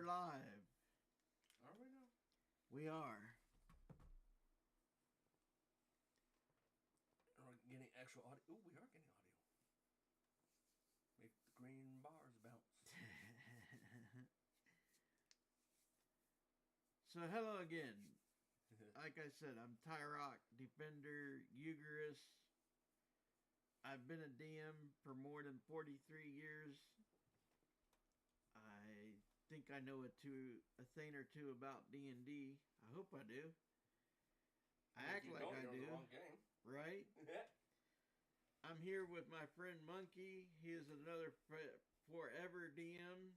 We're live. Are we now? We are. Are we getting actual audio? Oh, we are getting audio. Make the green bars bounce. So hello again. Like I said, I'm Tyrock, Defender, Eugarist. I've been a DM for more than 43 years. I think I know a thing or two about DND. I hope I do. I act like I do. do. The wrong game. Right? I'm here with my friend Monkey. He is another forever DM.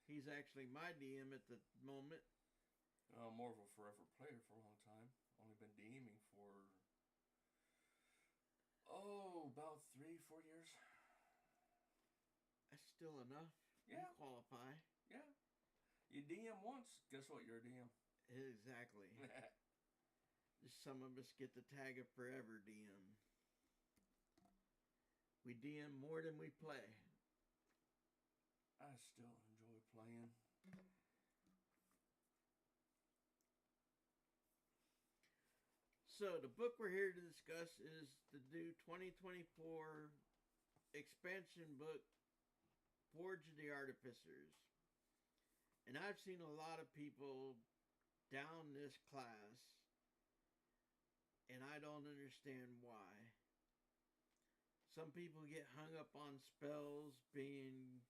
He's actually my DM at the moment. More of a forever player for a long time. Only been DMing for about 3-4 years. That's still enough. Yeah. You qualify. Yeah. You DM once, guess what? You're a DM. Exactly. Some of us get the tag of forever DM. We DM more than we play. I still enjoy playing. So the book we're here to discuss is the new 2024 expansion book, Forge of the Artificers. And I've seen a lot of people down this class, and I don't understand why. Some people get hung up on spells being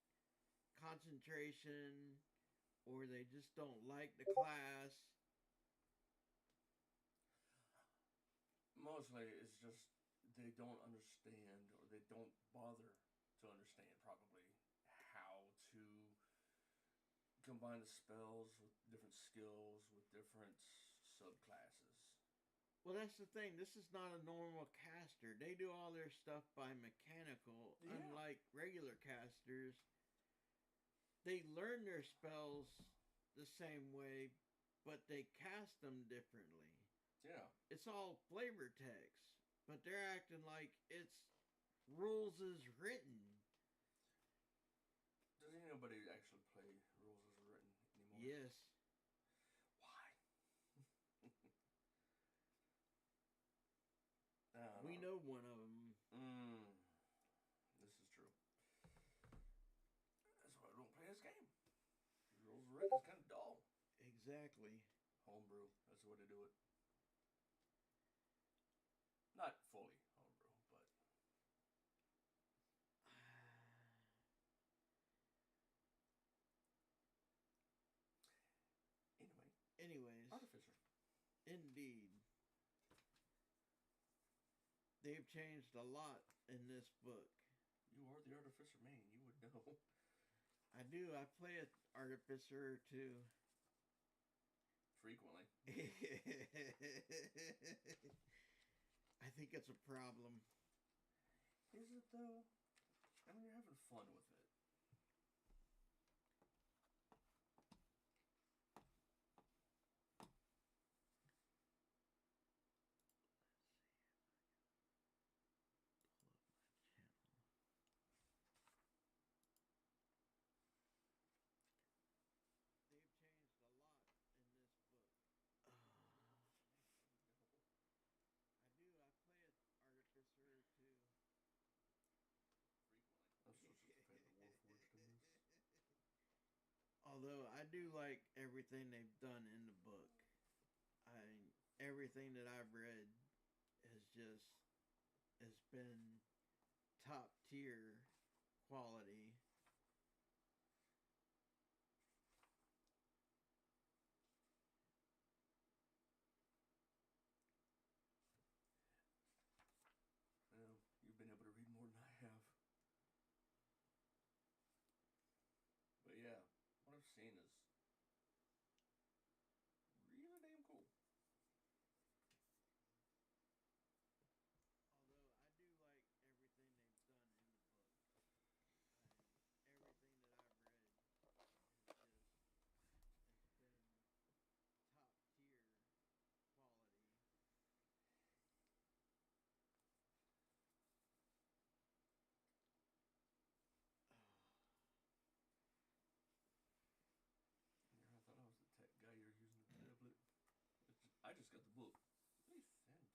concentration, or they just don't like the class. Mostly it's just they don't understand, or they don't bother to understand probably how to combine the spells with different skills, with different subclasses. Well, that's the thing. This is not a normal caster. They do all their stuff by mechanical, Yeah. unlike regular casters. They learn their spells the same way, but they cast them differently. Yeah. It's all flavor text, but they're acting like it's rules as written. Does anybody actually play rules as written anymore? Yes. Why? We know one of them. This is true. That's why I don't play this game. Rules written is kind of dull. Exactly. Homebrew. That's the way to do it. Not fully homebrew, but... Anyways. Artificer. Indeed. They've changed a lot in this book. You are the Artificer main. You would know. I do. I play an Artificer or two. Frequently. I think it's a problem. Is it though? I mean, you're having fun with it. They've changed a lot in this book. I do. I play an Artificer or two. Frequently. I'm supposed to play the Warforged in this. Although I do like everything they've done in the book. Everything that I've read has been top tier quality. Well, you've been able to read more than I have. But yeah, what I've seen is really damn cool. Although I do like everything they've done in the book. book. Really thin too.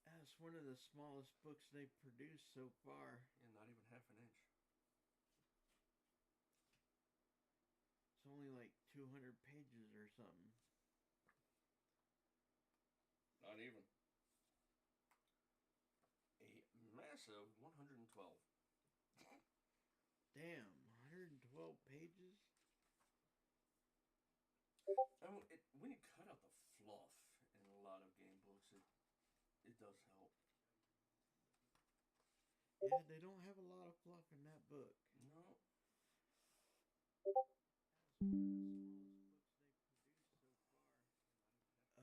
That's one of the smallest books they've produced so far. Yeah, not even half an inch. It's only like 200 pages or something. Not even. A massive 112. Damn, 112 pages? I mean, when you cut out the fluff in a lot of game books, it does help. Yeah, they don't have a lot of fluff in that book. No. That's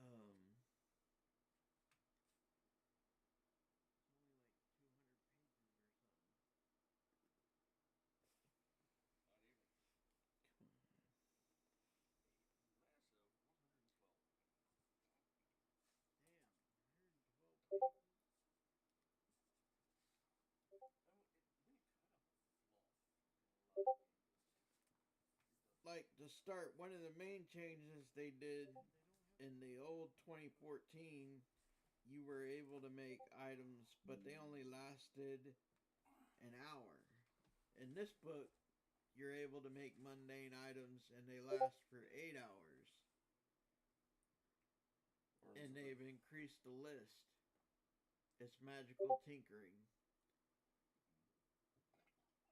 one of the smallest books they've produced so far. It's only like 200 pages or something. Not even. Come on. A massive 112. Damn, 112 pages? I mean, when you cut out the fluff in a lot of game books, it does. Like, to start, one of the main changes they did in the old 2014, you were able to make items, but they only lasted an hour. In this book, you're able to make mundane items and they last for 8 hours. And they've increased the list. It's magical tinkering.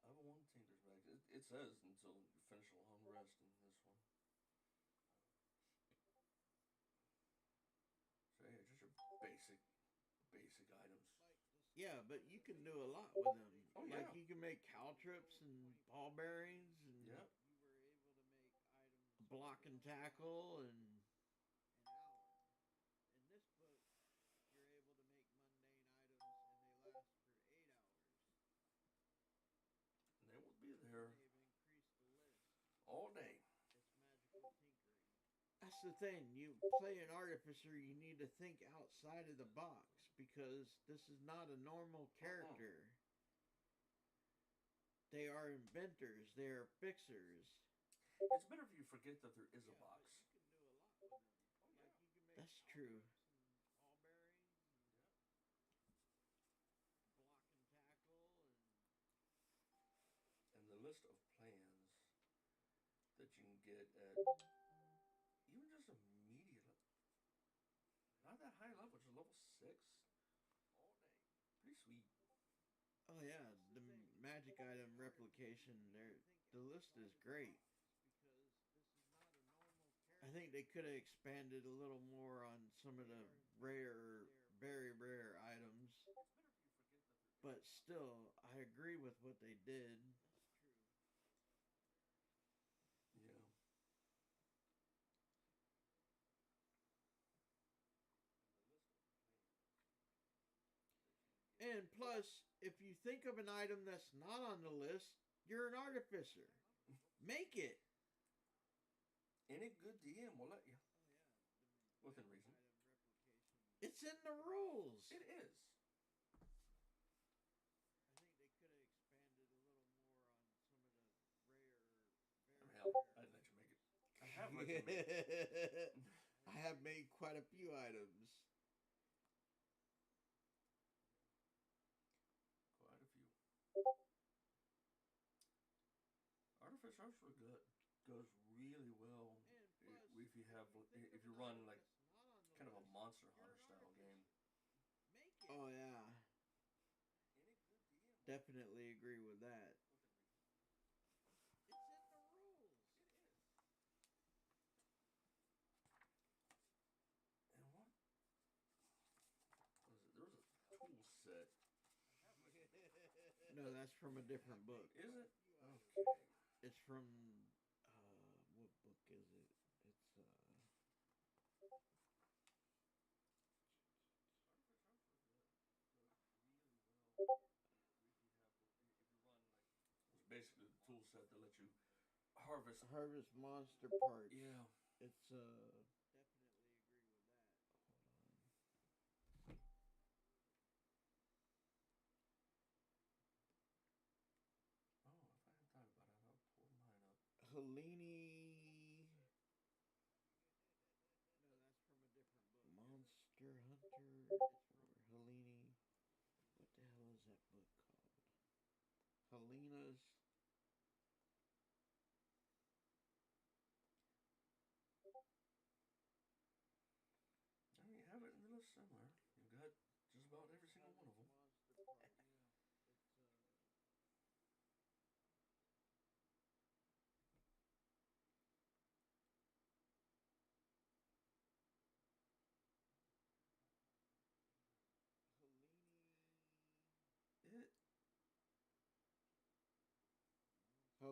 I have one Tinker's Bag. It says until you finish a long rest in this one. So yeah, just your basic items. Yeah, but you can do a lot with them. Oh, yeah. Like you can make caltrips and ball bearings and Yep. block and tackle and an hour. In this book, you're able to make mundane items and they last for 8 hours. And they will be there They've increased the list. all day. It's magical tinkering. That's the thing. You play an artificer, you need to think outside of the box because this is not a normal character. They are inventors. They are fixers. It's better if you forget that there is a box. You can do a lot with them. Oh, yeah. Like you can make that's true. Ball bearings, block and tackle, And the list of plans that you can get at even just immediately, not that high level, just level 6, all day. Pretty sweet. oh yeah, the magic item replication. The list is great. I think they could have expanded a little more on some of the rare, very rare items. But still, I agree with what they did. Yeah. And plus, if you think of an item that's not on the list, you're an artificer. Make it. Any good DM will let you. Within reason. It's in the rules. It is. I think they could have expanded a little more on some of the rare, I mean, hell, I'd let you make it. I have let you make it. I have made quite a few items. Quite a few. Artificer actually goes really well if you have if you run like kind of a Monster Hunter style game. Oh yeah. Definitely agree with that. It's in the rules. And what? Was it? There was a tool set. No, that's from a different book. Is it? Okay. It's from what book is it? It's basically the tool set that lets you harvest monster parts. Yeah. It's definitely agree with that. Hold on. Oh, if I hadn't thought about it, I would pull mine up. Helene.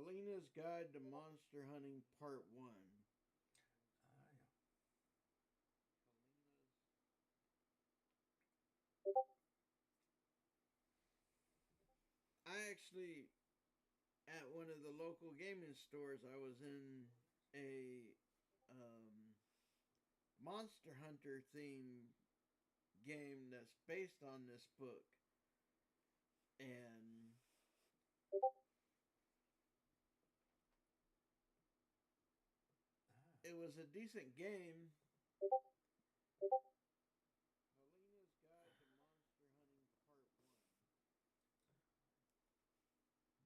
Felina's Guide to Monster Hunting Part 1. Ah, yeah. I actually, at one of the local gaming stores, I was in a Monster Hunter theme game that's based on this book. And Ah. it was a decent game. Felina's Guide to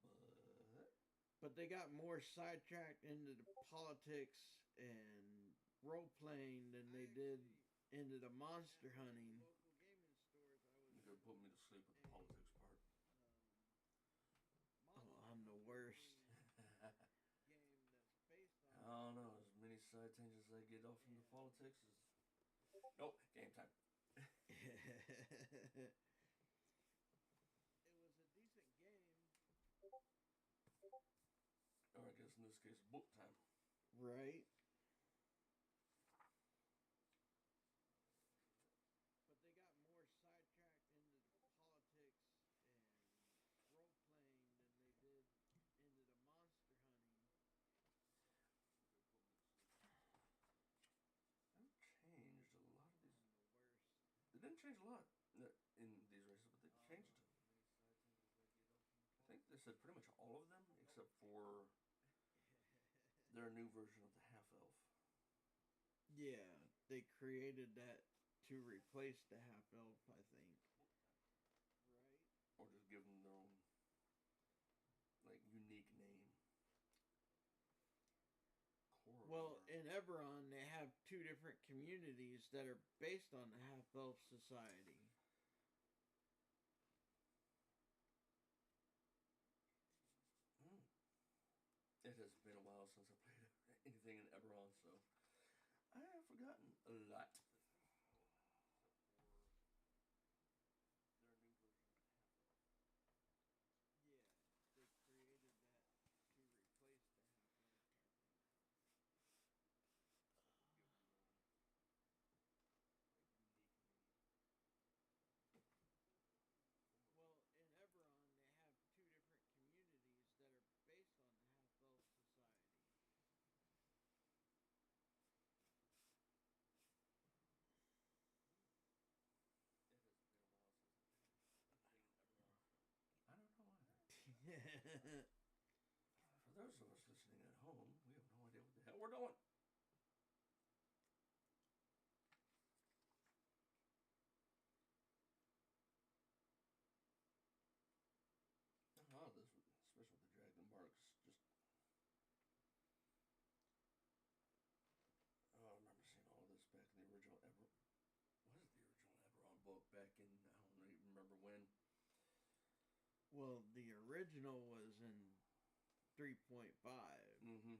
Monster Hunting Part 1. But they got more sidetracked into the politics and role playing than they did into the monster hunting. You could put me to sleep with the politics part. Oh, I'm the worst. I don't know. As many side tangents I get off from the politics is. Nope, game time. It was a decent game. Or I guess in this case, book time. Right. But they got more sidetracked into the politics and role playing than they did into the monster hunting. They've changed a lot of these. I'm the worst. They didn't change a lot in these races, but they changed. I think they said pretty much all of them except for their new version of the half elf. Yeah, they created that to replace the half elf, I think. Right? Or just give them their own like unique name. Well, in Eberron, they have two different communities that are based on the half elf society. It has been a while since I played anything in Eberron, so I have forgotten a lot. Yeah, they created that to replace the half elf, I think. Well, in Eberron, they have two different communities that are based on the half elf society. I don't know either. For those of us listening at home, we have no idea what the hell we're doing. Oh, this, especially with the dragon marks, just. Oh, I remember seeing all of this back in the original Eberron. What is the original Eberron book back in? I don't even remember when. Well, the original was in 3.5. Mm-hmm.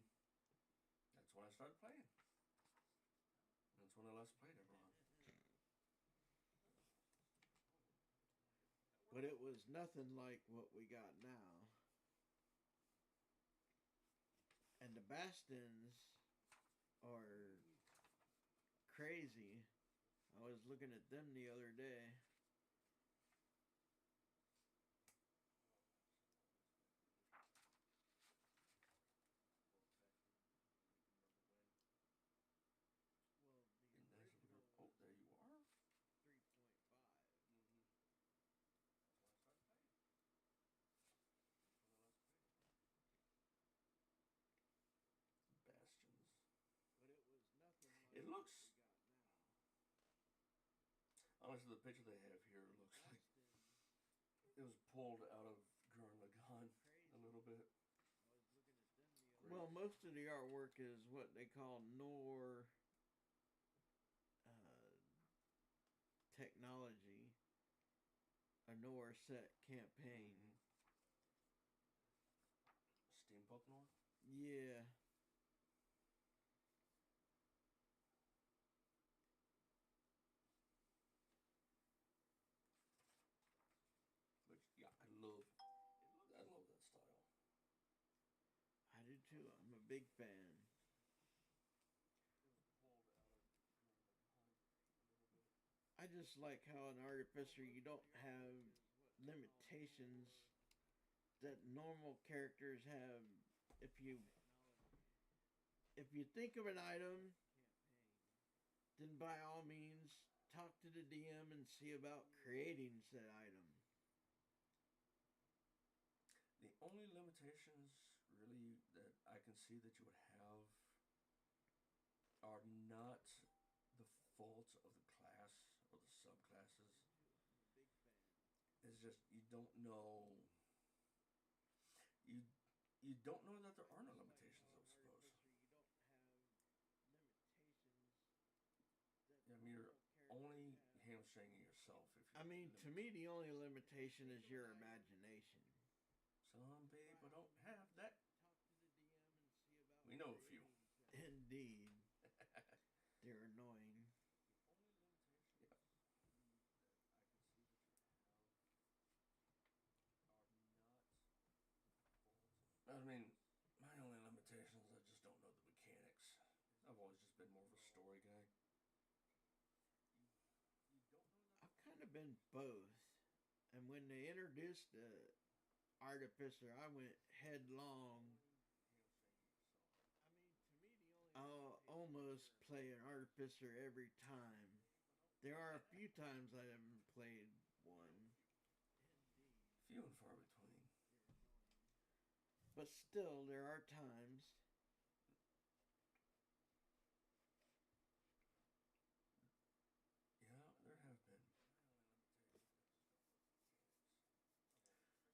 That's when I started playing. That's when I last played Eberron. But it was nothing like what we got now. And the Bastons are crazy. I was looking at them the other day. Well, the original Oh, there you are. 3.5. Mm-hmm. That's when I started playing. Bastions. But it was nothing like It what looks. we got now. Honestly, the picture they have here looks like it was pulled out of Gurren Lagann a little bit. I was looking at them the other. Well, most of the artwork is what they call Nor technology, a Nor set campaign. Mm-hmm. Steampunk Nor? Yeah. Which, yeah, I love that style. big fan. I just like how an artificer you don't have limitations that normal characters have. If you if you think of an item, then by all means talk to the DM and see about creating said item. The only limitations really that I can see that you would have are not the fault of the class or the subclasses. It's just you don't know. You you don't know that there are no limitations. I suppose. I mean, you're only hamstringing yourself if you. I mean, to me, the only limitation is your imagination. Some people don't have that. We know a few. Indeed. They're annoying. Yeah. I mean, my only limitation is I just don't know the mechanics. I've always just been more of a story guy. I've kind of been both. And when they introduced the Artificer, I went headlong. I'll almost play an Artificer every time. There are a few times I haven't played one. Few and far between. But still, there are times. Yeah, there have been.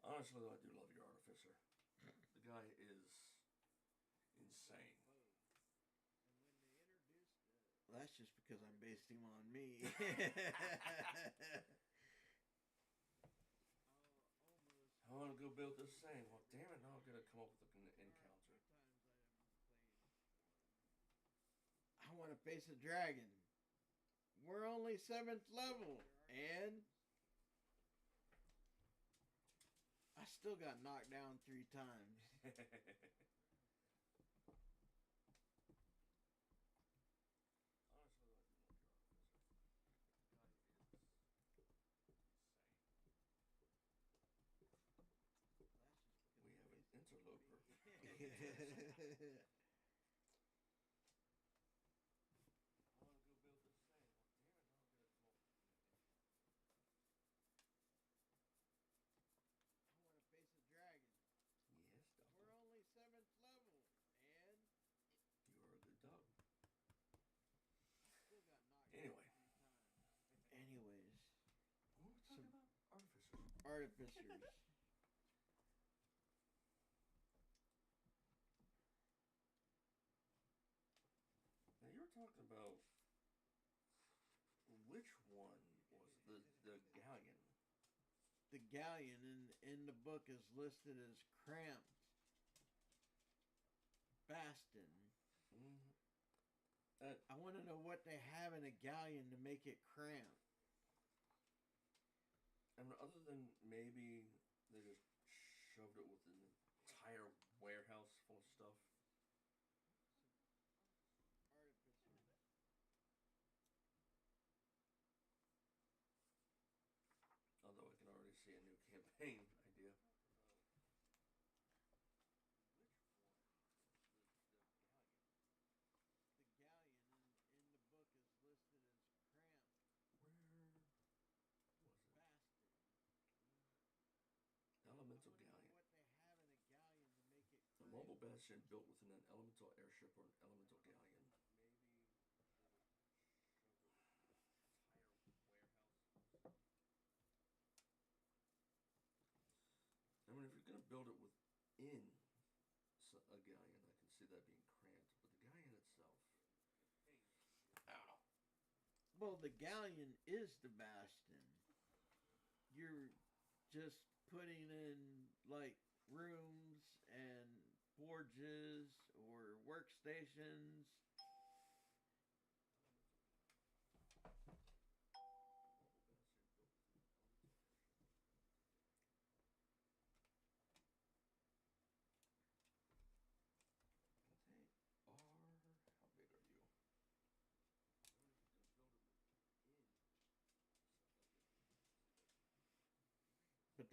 Honestly, though, I do love your Artificer. The guy is insane. Well, that's just because I based him on me. I want to go build this same. Well, damn it, now I've got to come up with an encounter. I want to face a dragon. We're only 7th level. And I still got knocked down 3 times. Interloper. Yes, Doctor. We're only 7th level, and you are a good dog. Still got knocked anyway. Anyways. What were we talking about? Artificers. Artificers. Now you were talking about which one was the galleon? The galleon in the book is listed as cramped. Bastin. Mm-hmm. I want to know what they have in a galleon to make it cramped. I mean, other than maybe they just shoved it with an entire warehouse full of stuff. Although I can already see a new campaign idea. The galleon in the book is listed as cramped. Where was it? Bastin. Elemental galleon. What they have in a galleon to make it A mobile bastion built within an elemental airship or an elemental galleon. I mean, if you're going to build it within a galleon, I can see that being cramped. But the galleon itself... Ow. Well, the galleon is the bastion. You're just putting in, like, rooms and forges or workstations.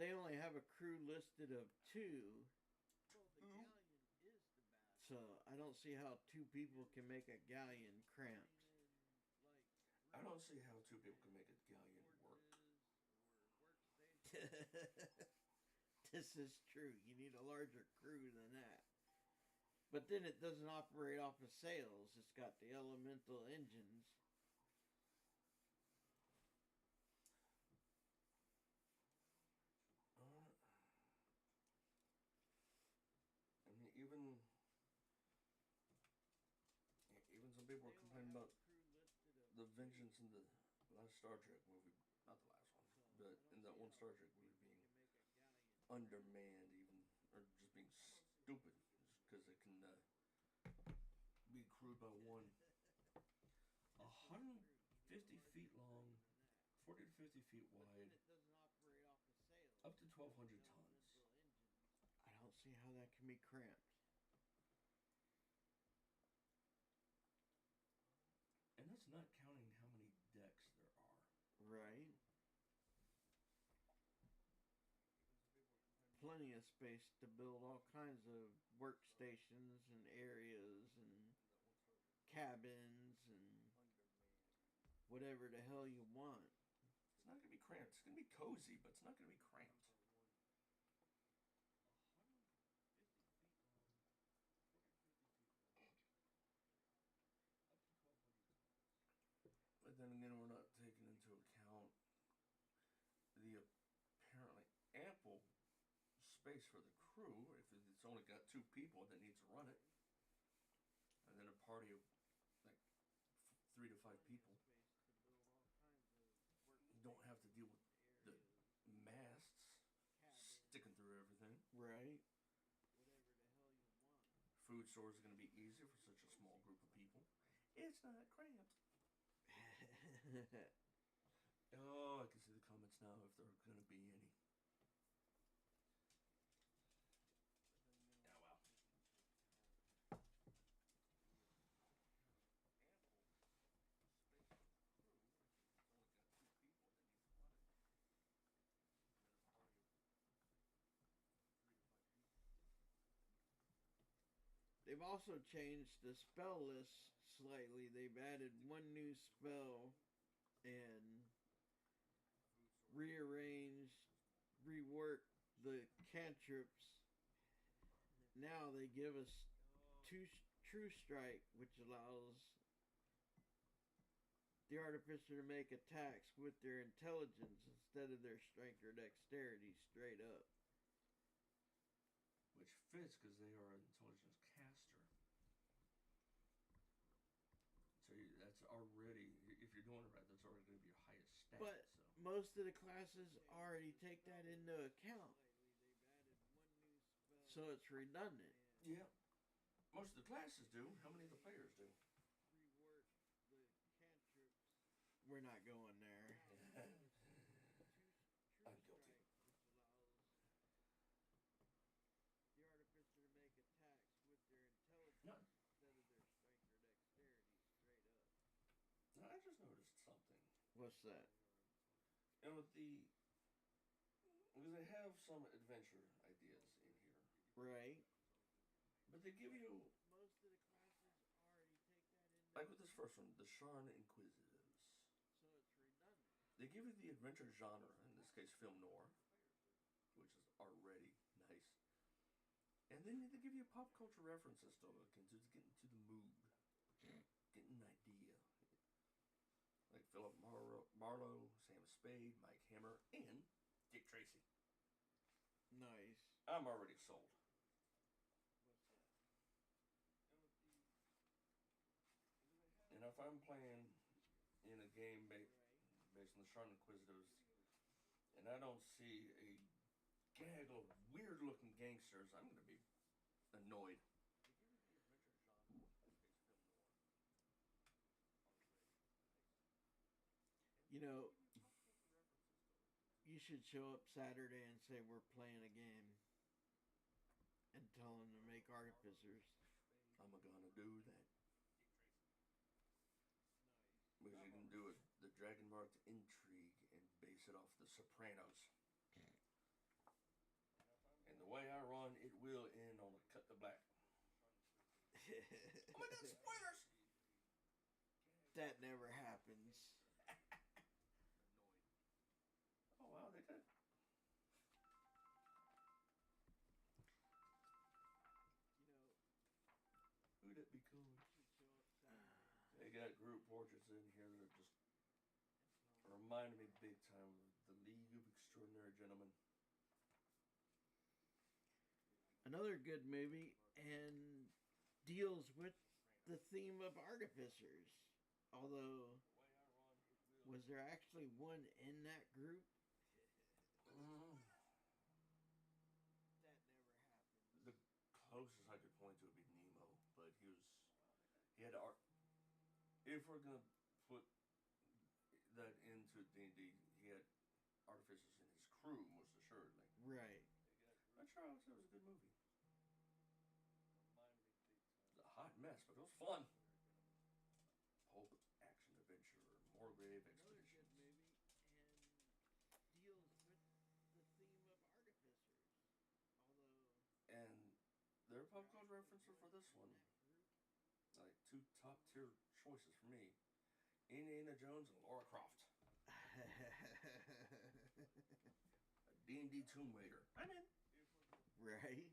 But they only have a crew listed of two, so I don't see how two people can make a galleon cramped. I don't see how two people can make a galleon work. This is true. You need a larger crew than that. But then it doesn't operate off of sails. It's got the elemental engines. I mean, even some people were complaining about the vengeance in the last Star Trek movie, not the last one, but in that one Star Trek movie being undermanned, even or just being stupid, just because it can be crewed by one. 150 feet long, 40 to 50 feet wide, up to 1,200 tons. I don't see how that can be cramped. And that's not counting how many decks there are. Right. Plenty of space to build all kinds of workstations and areas and cabins and whatever the hell you want. It's not going to be cramped. It's going to be cozy, but it's not going to be cramped. But then again, we're not taking into account the apparently ample space for the crew if it's only got two people that needs to run it, and then a party of like 3 to 5 people. You don't have to deal with the masts sticking through everything. Right. Food stores are going to be easier for such a small group of people. It's not cramped. Oh, I can see the comments now if there are going to be any. Oh, well. They've also changed the spell list slightly. They've added one new spell and rearranged, reworked the cantrips. Now they give us True Strike, which allows the Artificer to make attacks with their intelligence instead of their strength or dexterity straight up. Which fits because they are an intelligence caster. So that's already, if you're doing it right, that's already going to be your highest stat. But most of the classes already take that into account. So it's redundant. Yeah. Most of the classes do. How many of the players do? We're not going there. I'm guilty. No. No, I just noticed something. What's that? And with because they have some adventure ideas in here. Right. But they give you, Most of the classes already take that into like with this first one, the Sharn Inquisitives. So it's redundant. They give you the adventure genre, in this case film noir, which is already nice. And then they give you pop culture references to look into, to get into the mood. Get an idea. Like Philip Marlowe, Sam Spade, Mike Hammer, and Dick Tracy. Nice. I'm already sold. And if I'm playing in a game based on the Sharn Inquisitives, and I don't see a gaggle of weird-looking gangsters, I'm going to be annoyed. You know, you should show up Saturday and say we're playing a game. And tell them to make Artificers. I'm gonna do that. Because you can do it, the Dragon Marked Intrigue, and base it off The Sopranos. wheel in on the cut the black. Oh my god, spoilers! That never happens. Oh wow, they did. Who'd it be cool? They got group portraits in here that just reminded me big time of the League of Extraordinary Gentlemen. Another good movie and deals with the theme of artificers. Although, was there actually one in that group? Mm. The closest I could point to would be Nemo, but he had art. If we're gonna put that into D&D, he had artificers in his crew, most assuredly. Right. I'm sure I would say it was a good movie. It was a hot mess, but it was fun. Pulp, action, adventure, more grave expeditions. And there are pop culture references for this one. Like two top tier choices for me: Indiana Jones and Lara Croft. A D&D Tomb Raider. I'm in. Right.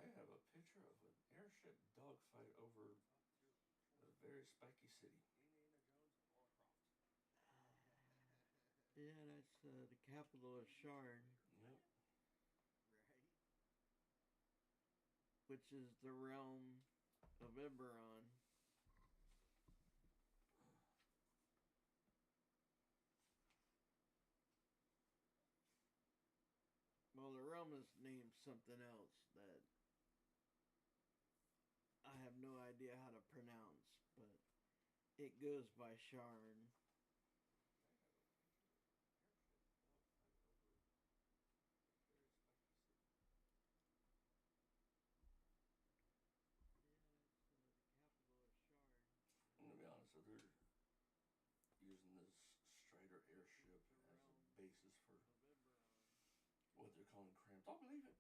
They have a picture of an airship dogfight over a very spiky city. Yeah, that's the capital of Sharn. Yep. Which is the realm of Eberron. Well, the realm is named something else that I have no idea how to pronounce, but it goes by Sharn. I'm gonna be honest, so they're using this Strider airship as a basis for what they're calling cramped. I'll believe it.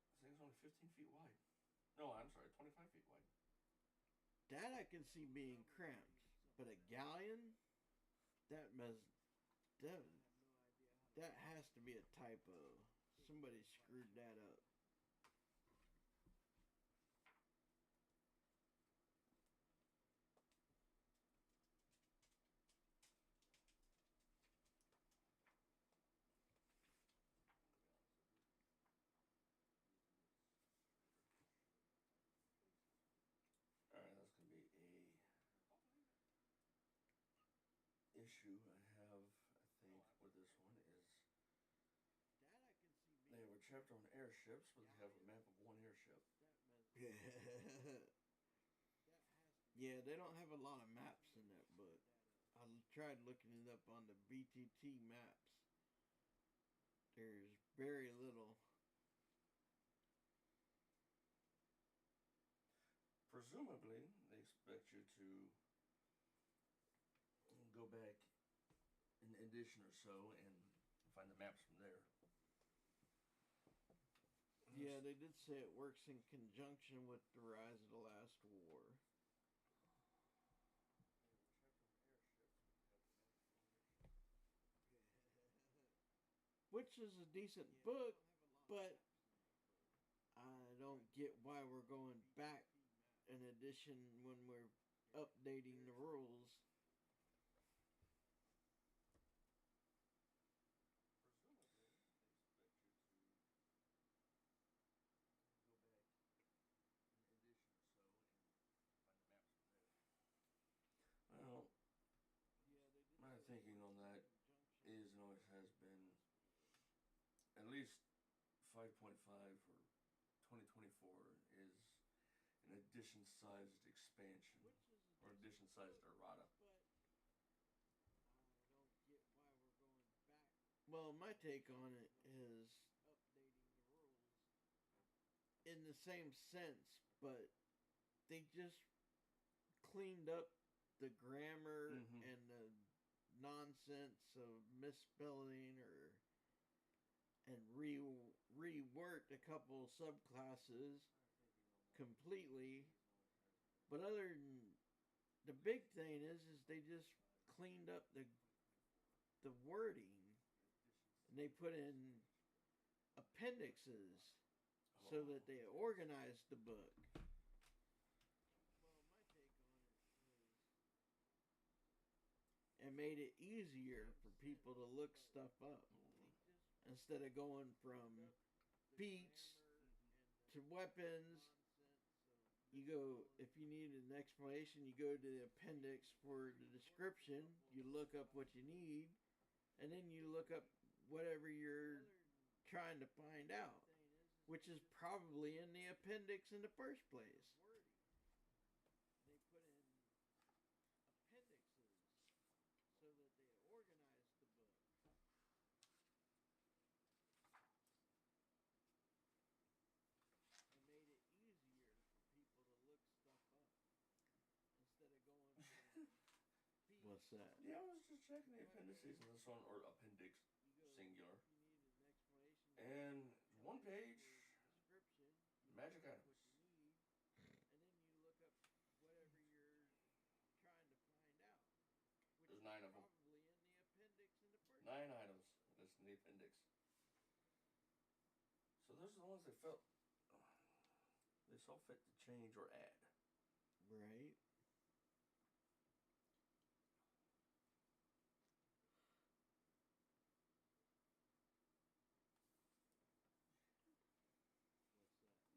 This thing's only 15 feet wide. No, I'm sorry, 25 feet wide. That I can see being cramped, but a galleon? That must that has to be a typo. Somebody screwed that up. Alright, that's gonna be a issue I have, I think, with this one is they have a chapter on airships, but they have a map of one airship. Yeah, they don't have a lot of maps in that book. I tried looking it up on the BTT maps. There's very little. Presumably, they expect you to go back an edition or so and find the maps from there. Yeah, they did say it works in conjunction with the Rise of the Last War. Which is a decent book, but I don't get why we're going back an edition when we're updating the rules. Well, my thinking on that is and always has been at least 5.5 for 2024 is an edition sized expansion or a decent sized errata. Well, my take on it is in the same sense, but they just cleaned up the grammar and the nonsense of misspelling and reworked a couple subclasses completely. But other than the big thing is they just cleaned up the wording and they put in appendixes so that they organized the book. And made it easier for people to look stuff up instead of going from feats to weapons. You go, if you need an explanation, you go to the appendix for the description, you look up what you need, and then you look up whatever you're trying to find out, which is probably in the appendix in the first place. What's that? Yeah, I was just checking the appendices in this one, or appendix singular. And one page, magic items. There's 9 of them. 9 items listed in the appendix. So those are the ones they felt they saw fit to change or add. Right.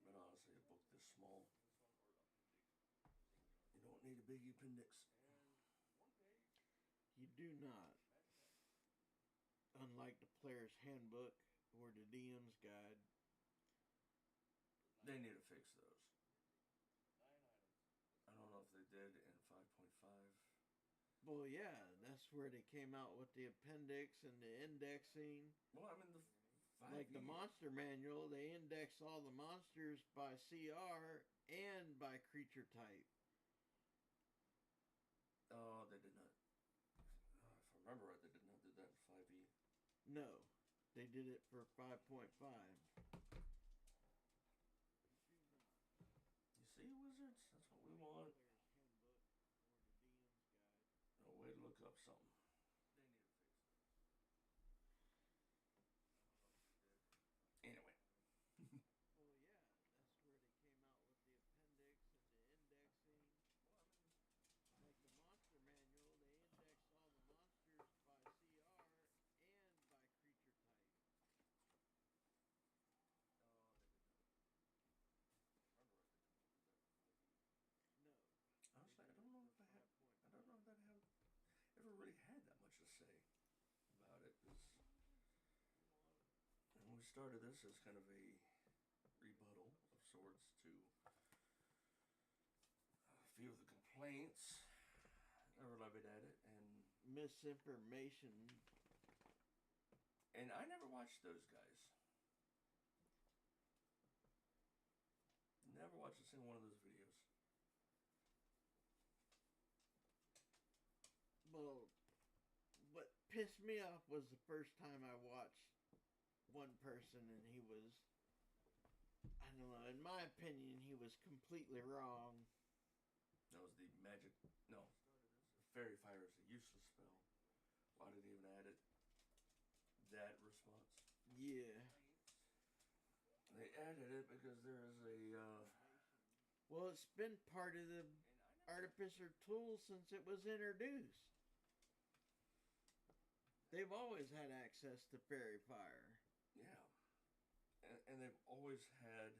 But honestly, a book this small, you don't need a big appendix. You do not. Unlike the player's handbook or the DM's guide. They need to fix those. I don't know if they did in 5.5. Well, yeah, that's where they came out with the appendix and the indexing. Well, I mean, like the monster manual, they index all the monsters by CR and by creature type. Oh, they did not. If I remember right, they did not do that in 5e. No, they did it for 5.5. You see, wizards? That's what we want. A way to look up something. They need to fix it. Anyway. Well, yeah, that's where they came out with the appendix and the indexing. Like the monster manual, they indexed all the monsters by CR and by creature type. Oh, they did not. Remember, they did not do that in 5e. No. Honestly, I don't know if I have. I don't know if that have ever really had that much to say about it. And we started this as kind of a rebuttal of sorts to a few of the complaints that were levied at it, and misinformation. And I never watched those guys. Never watched a single one of those videos. Well, what pissed me off was the first time I watched one person and he was, I don't know, in my opinion, he was completely wrong. That was the magic, no, Fairy Fire is a useless spell. Why did they even add it? That response? Yeah. They added it because there is a, well, it's been part of the Artificer tool since it was introduced. They've always had access to Fairy Fire. Yeah. And they've always had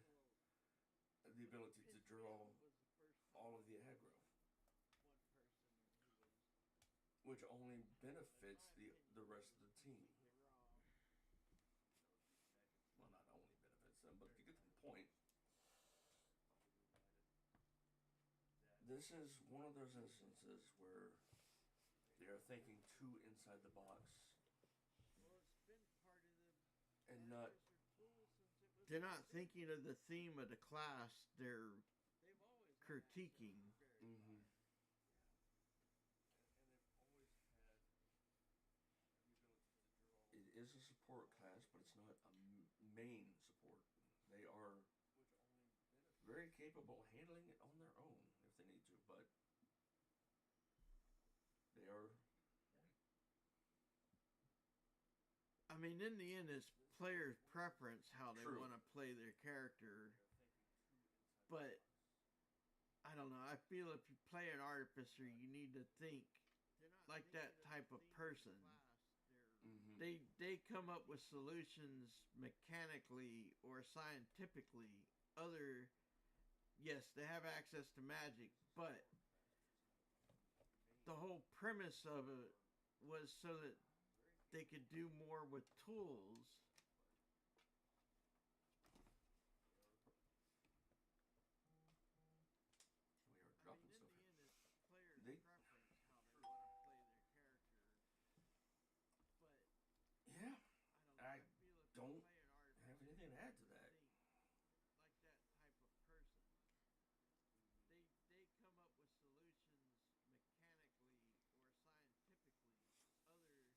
the ability to draw all of the aggro. Which only benefits the rest of the team. Well, not only benefits them, but you get the point. this is one of those instances where they are thinking too inside the box Well, it's been part of the and not. Artificer tool since it was. They're not thinking of the theme of the class. They're They've always critiquing. Mm-hmm. It is a support class, but it's not a main support. They are very capable of handling it on their own if they need to, but they are. I mean, in the end, it's players' preference how they True. want to play their character. But I don't know. I feel if you play an Artificer, you need to think like that type of person. Mm-hmm. They come up with solutions mechanically or scientifically. Yes, they have access to magic, but the whole premise of it was so that they could do more with tools. We are dropping stuff. In the end, it's players' They, preference how they want to play their character. But yeah, I feel if don't you play an Artificer, have anything to add to that. like that type of person. They come up with solutions mechanically or scientifically.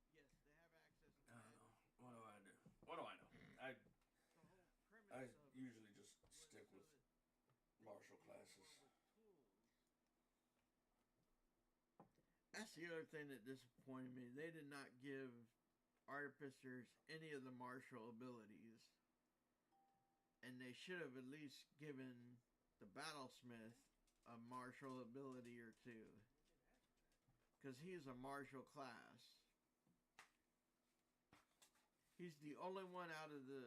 Yes, they have access to I don't magic. know. What do I do? What do I know? The whole premise I of usually just stick with martial classes. That's the other thing that disappointed me. They did not give Artificers any of the martial abilities. And they should have at least given the Battlesmith a martial ability or two. Because he's a martial class. He's the only one out of the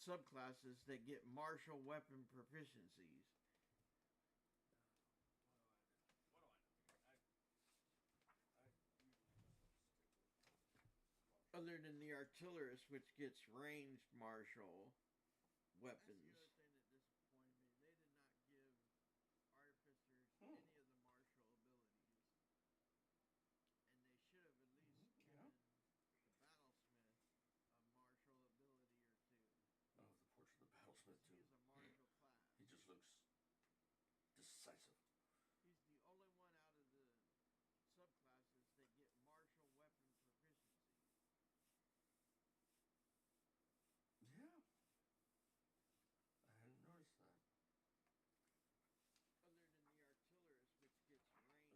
subclasses that get martial weapon proficiencies. Other than the Artillerist, which gets ranged martial weapons. That's the other thing that disappointed me. They did not give Artificers any of the martial abilities. And they should have at least given the Battlesmith a martial ability or two. Oh, the portrait of the Battlesmith too. He's a martial class. He just looks decisive. He's the only one out of the subclasses that get martial weapon proficiencies. Yeah. I hadn't noticed that. Other than the Artillerist, which gets ranged.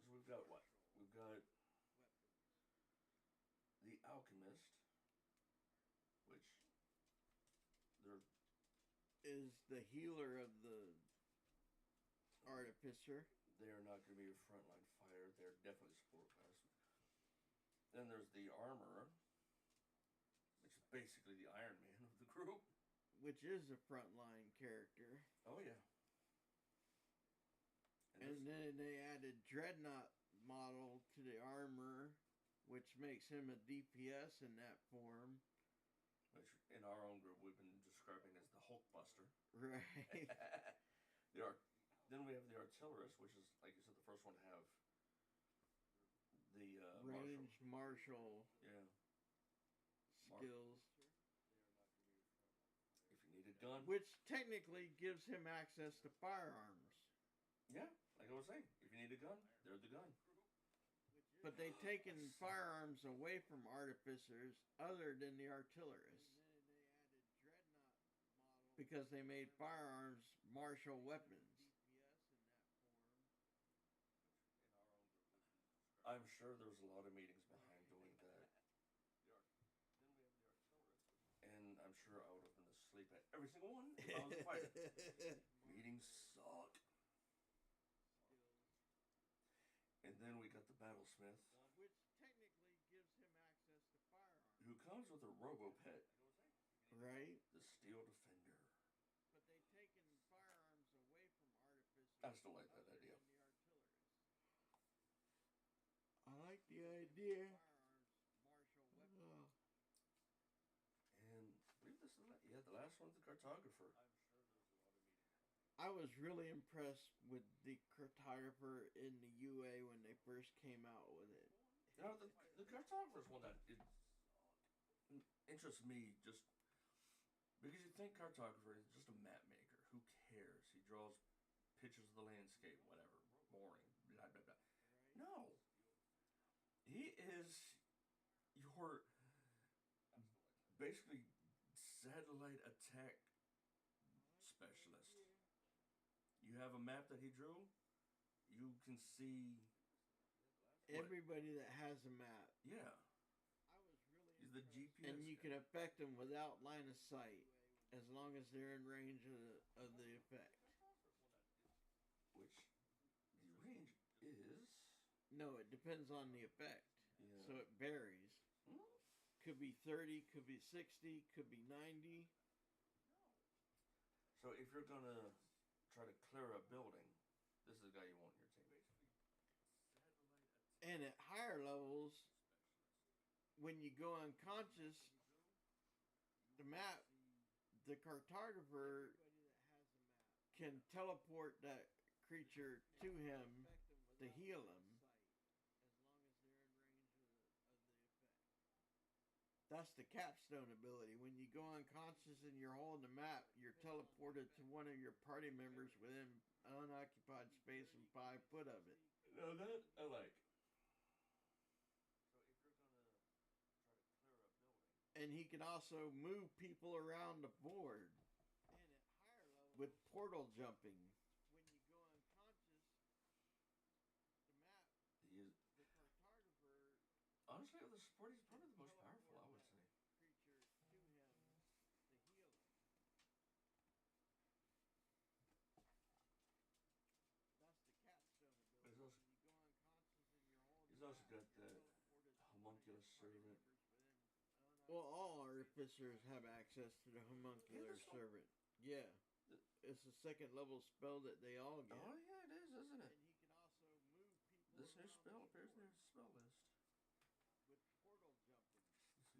So we've got what? We've got weapons. The Alchemist, which they're is the healer of the Artificer. They are not going to be a frontline fighter. They're definitely support class. Then there's the Armorer, which is basically the Iron Man of the group. Which is a frontline character. Oh, yeah. And then they added Dreadnought model to the Armorer, which makes him a DPS in that form. Which in our own group we've been describing as the Hulkbuster. Right. Then we have the Artillerist, which is, like you said, the first one to have the ranged martial yeah. skills. If you need a gun. Which technically gives him access to firearms. Yeah, like I was saying, if you need a gun, they're the gun. But they've taken firearms away from Artificers other than the Artillerist. Because they made firearms martial weapons. I'm sure there was a lot of meetings behind doing that. And I'm sure I would have been asleep at every single one if I was a fighter. Meetings suck. And then we got the Battlesmith. Which technically gives him access to firearms. Who comes with a Robo-Pet. Right. The Steel Defender. But they've taken firearms away from Artificers. I still like that idea. I like the idea. Firearms, martial weapons. And I believe this is the last one's the Cartographer. I was really impressed with the cartographer in the UA when they first came out with it. You know, the cartographer is one that interests me just because you think cartographer is just a map maker. Who cares? He draws pictures of the landscape, whatever. Boring. Blah, blah, blah. No. He is your basically satellite attack specialist. You have a map that he drew, you can see what? Everybody that has a map. Yeah. He's the GPS. And you can affect them without line of sight as long as they're in range of the effect. Which the range is. No, it depends on the effect. Yeah. So it varies. Hmm? Could be 30, could be 60, could be 90. So if you're gonna try to clear a building, this is the guy you want in your team. And at higher levels, when you go unconscious, the map, the cartographer can teleport that creature to him to heal him. That's the capstone ability. When you go unconscious and you're holding the map, you're teleported to one of your party members within unoccupied space and 5 foot of it. No, that I like. And he can also move people around the board with portal jumping. He is. Honestly, of the support, he's probably the most powerful, I would say. He's also got that homunculus servant. Well, all artificers have access to the homuncular servant. Yeah. It's a second level spell that they all get. Oh, yeah, it is, isn't it? This new spell appears in their spell list. Let's see,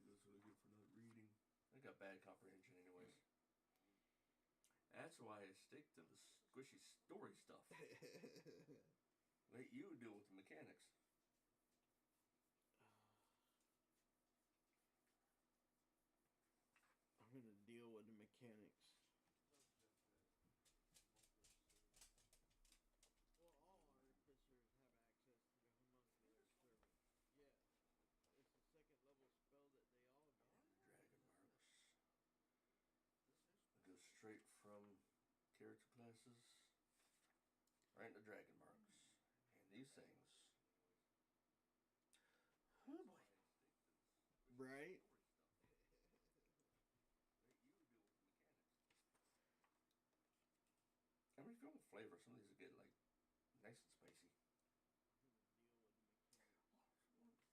that's what I get for not reading. I got bad comprehension, anyways. That's why I stick to the squishy story stuff. Let you deal with the mechanics. I'm going to deal with the mechanics. Straight from character classes right into dragon marks. And these things. Oh boy. Right? I mean, if you want flavor, some of these get like nice and spicy.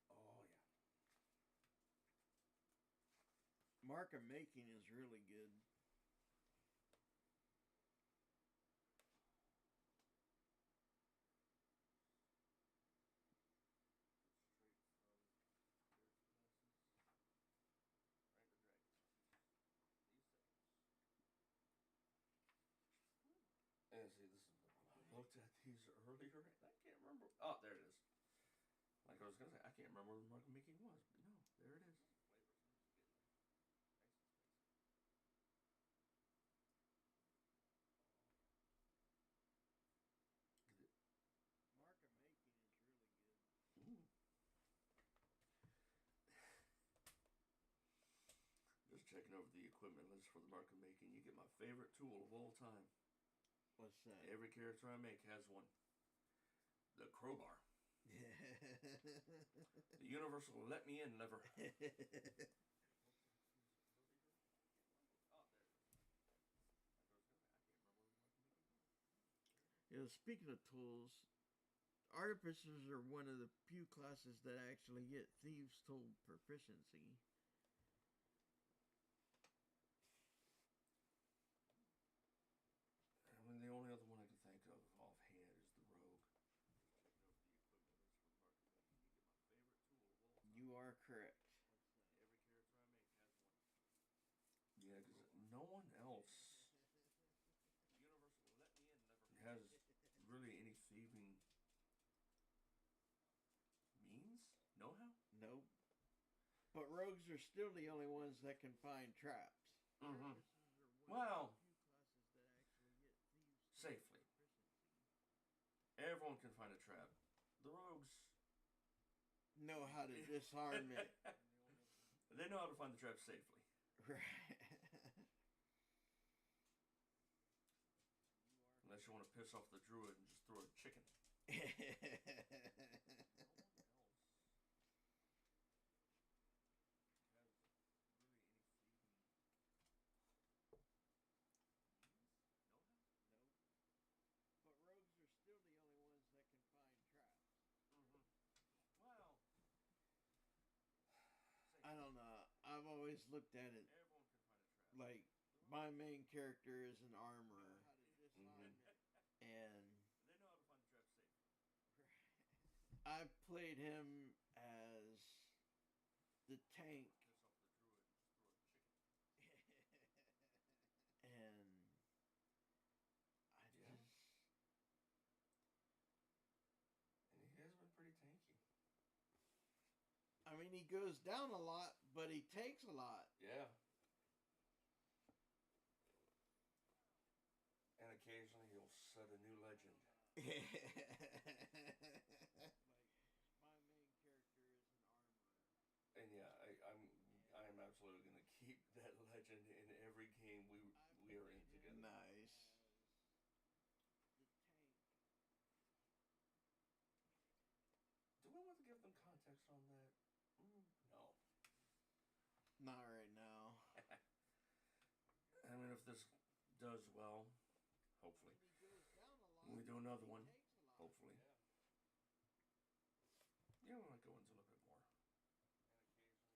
Oh yeah. Mark of making is really good. And see, this is. I looked at these earlier. I can't remember. Oh, there it is. Like I was gonna say, I can't remember where the mark of making was, but no, there it is. Mark of making is really good. Ooh. Just checking over the equipment list for the mark of making. You get my favorite tool of all time. What's that? Every character I make has one. The crowbar. The universal let me in lever. Speaking of tools, artificers are one of the few classes that actually get thieves' tool proficiency. I mean, the only other one I can think of offhand is the rogue. You are correct. Yeah, because no one else But rogues are still the only ones that can find traps. Mm-hmm. Well, safely. Everyone can find a trap. The rogues know how to disarm it. They know how to find the trap safely. Right. Unless you want to piss off the druid and just throw a chicken. But rogues are still the only ones that can find traps. Mm-hmm. Well, I don't know. I've always looked at it like my main character is an armorer. Mm-hmm. And they know how to find the trap safely. I played him as the tank. Piss off the druid and just throw a chicken. And I just. And he has been pretty tanky. I mean, he goes down a lot, but he takes a lot. Yeah. And occasionally he'll set a new legend. My main character is an armorer. And yeah, I'm absolutely gonna keep that legend in every game we are in together. Nice. Do we want to give them context on that? No. Not right now. I mean, if this does well, hopefully. When we do another one, hopefully. You know, I might go into a little bit more.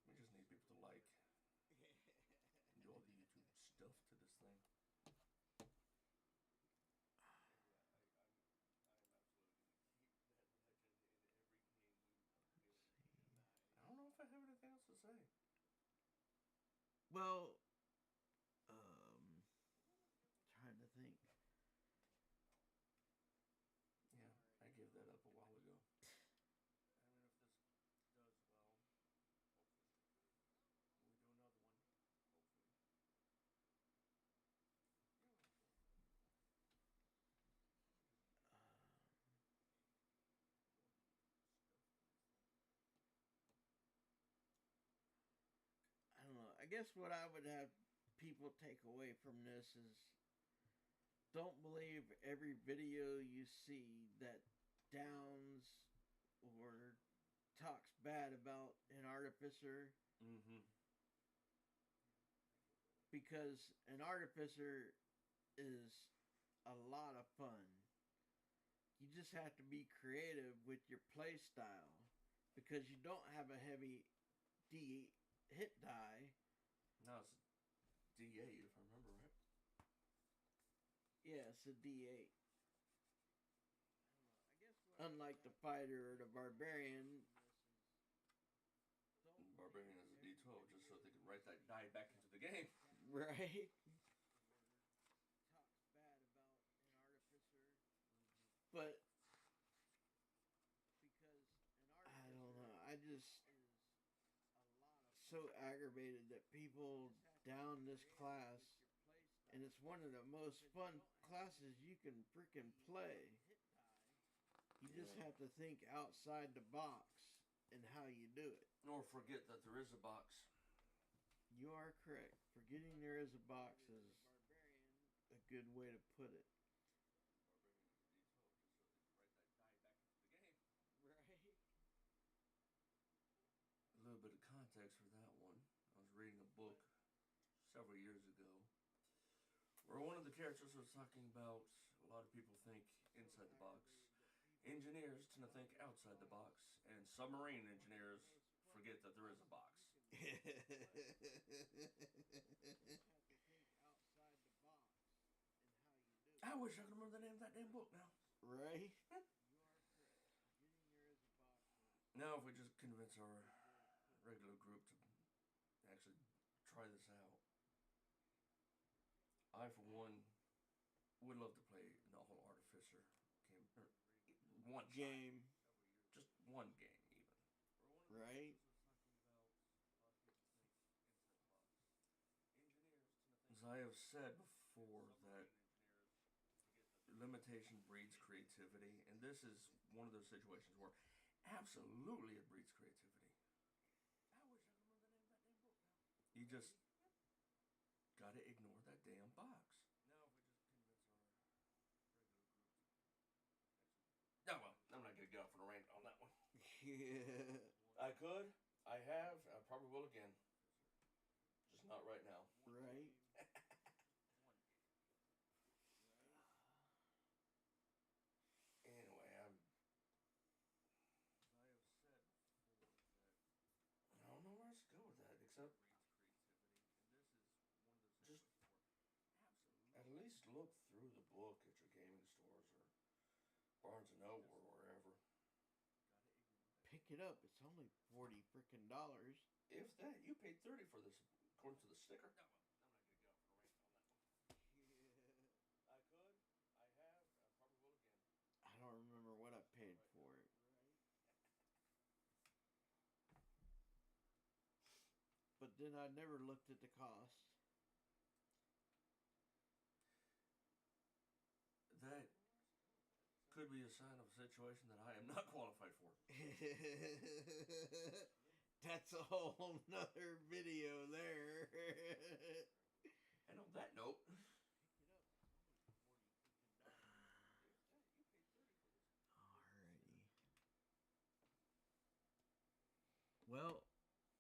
We just need people to like and do all the YouTube stuff to this thing. I don't know if I have anything else to say. Well, trying to think. Yeah, I gave that up a while ago. I mean, if this does well, hopefully. When we do another one, hopefully. I don't know. I guess what I would have people take away from this is don't believe every video you see that downs or talks bad about an artificer. Mm-hmm. Because an artificer is a lot of fun. You just have to be creative with your play style because you don't have a heavy D hit die. No, it's D8 if I remember right. Yeah, it's a D8. Unlike the fighter or the barbarian. Barbarian is a D12 just so they can write that die back into the game. Right? But I don't know. I just so aggravated that people down this class, and it's one of the most fun classes you can freaking play. You just have to think outside the box and how you do it. Nor forget that there is a box. You are correct. Forgetting there is a box is a good way to put it. A little bit of context for that one. I was reading a book several years ago where one of the characters was talking about a lot of people think inside the box. Engineers tend to think outside the box, and submarine engineers forget that there is a box. I wish I could remember the name of that damn book now. Right? Now, if we just convince our regular group to actually try this out, I, for one, would love to play the whole Artificer game. Or one game. Just one game, even. Right? have said before that limitation breeds creativity, and this is one of those situations where absolutely it breeds creativity. You just gotta ignore that damn box. Oh well, I'm not gonna go off on a rant on that one. Yeah. I could, I have, I probably will again. Just not right now. Right. Anyway, I don't know where else to go with that except just at least look through the book at your gaming stores or Barnes and Noble or wherever. Pick it up. It's only $40 freaking dollars. If that, you paid $30 for this, according to the sticker. I could, I have, I probably will again. I don't remember what I paid for it. But then I never looked at the cost. That could be a sign of a situation that I am not qualified for. That's a whole nother video there. And on that note, alrighty. Well,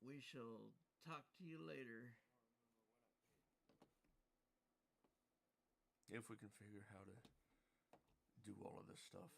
we shall talk to you later. if we can figure how to do all of this stuff.